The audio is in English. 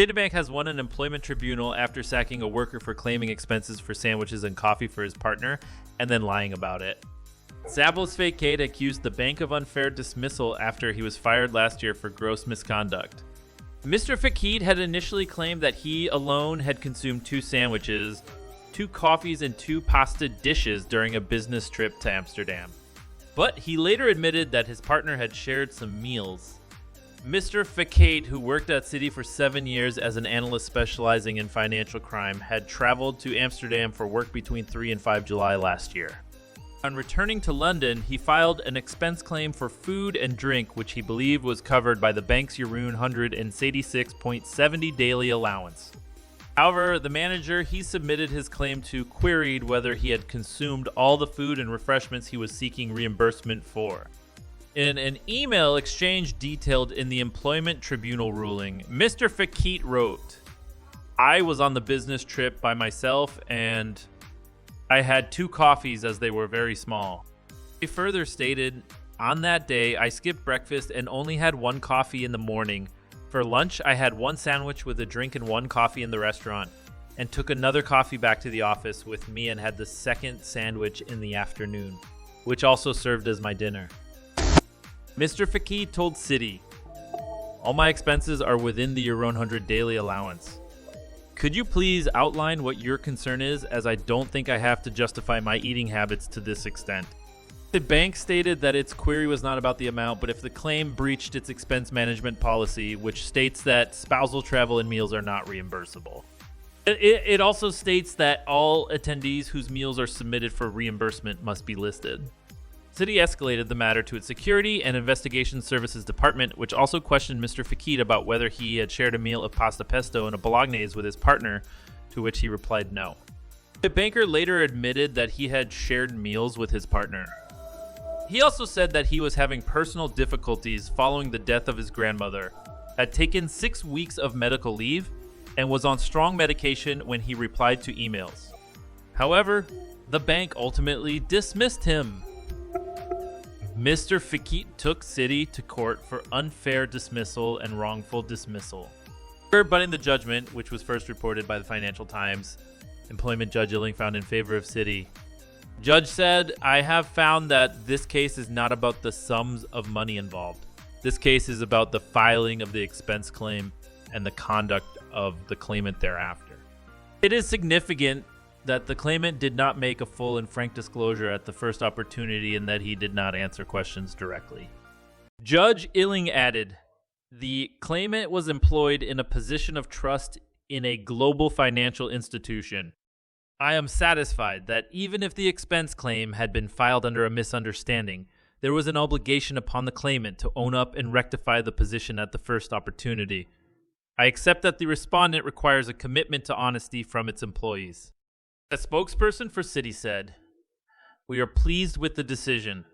Citibank has won an employment tribunal after sacking a worker for claiming expenses for sandwiches and coffee for his partner and then lying about it. Szabolcs Fekete accused the bank of unfair dismissal after he was fired last year for gross misconduct. Mr. Fekete had initially claimed that he alone had consumed 2 sandwiches, 2 coffees, and 2 pasta dishes during a business trip to Amsterdam. But he later admitted that his partner had shared some meals. Mr. Fekete, who worked at Citi for 7 years as an analyst specializing in financial crime, had traveled to Amsterdam for work between 3 and 5 July last year. On returning to London, he filed an expense claim for food and drink, which he believed was covered by the bank's Euro 186.70 daily allowance. However, the manager he submitted his claim to queried whether he had consumed all the food and refreshments he was seeking reimbursement for. In an email exchange detailed in the employment tribunal ruling, Mr. Fekete wrote, "I was on the business trip by myself and I had 2 coffees as they were very small." He further stated, "On that day, I skipped breakfast and only had 1 coffee in the morning. For lunch, I had 1 sandwich with a drink and 1 coffee in the restaurant, and took another coffee back to the office with me and had the second sandwich in the afternoon, which also served as my dinner." Mr. Fekete told Citi, "All my expenses are within the Euro 100 daily allowance. Could you please outline what your concern is, as I don't think I have to justify my eating habits to this extent." The bank stated that its query was not about the amount, but if the claim breached its expense management policy, which states that spousal travel and meals are not reimbursable. It also states that all attendees whose meals are submitted for reimbursement must be listed. Citi escalated the matter to its Security and Investigation Services Department, which also questioned Mr. Fekete about whether he had shared a meal of pasta pesto and a bolognese with his partner, to which he replied no. The banker later admitted that he had shared meals with his partner. He also said that he was having personal difficulties following the death of his grandmother, had taken 6 weeks of medical leave, and was on strong medication when he replied to emails. However, the bank ultimately dismissed him. Mr. Fekete took Citi to court for unfair dismissal and wrongful dismissal. But in the judgment, which was first reported by the Financial Times, employment judge Illing found in favor of Citi. Judge said, "I have found that this case is not about the sums of money involved. This case is about the filing of the expense claim and the conduct of the claimant thereafter. It is significant that the claimant did not make a full and frank disclosure at the first opportunity and that he did not answer questions directly." Judge Illing added, "The claimant was employed in a position of trust in a global financial institution. I am satisfied that even if the expense claim had been filed under a misunderstanding, there was an obligation upon the claimant to own up and rectify the position at the first opportunity. I accept that the respondent requires a commitment to honesty from its employees." A spokesperson for Citi said, "We are pleased with the decision.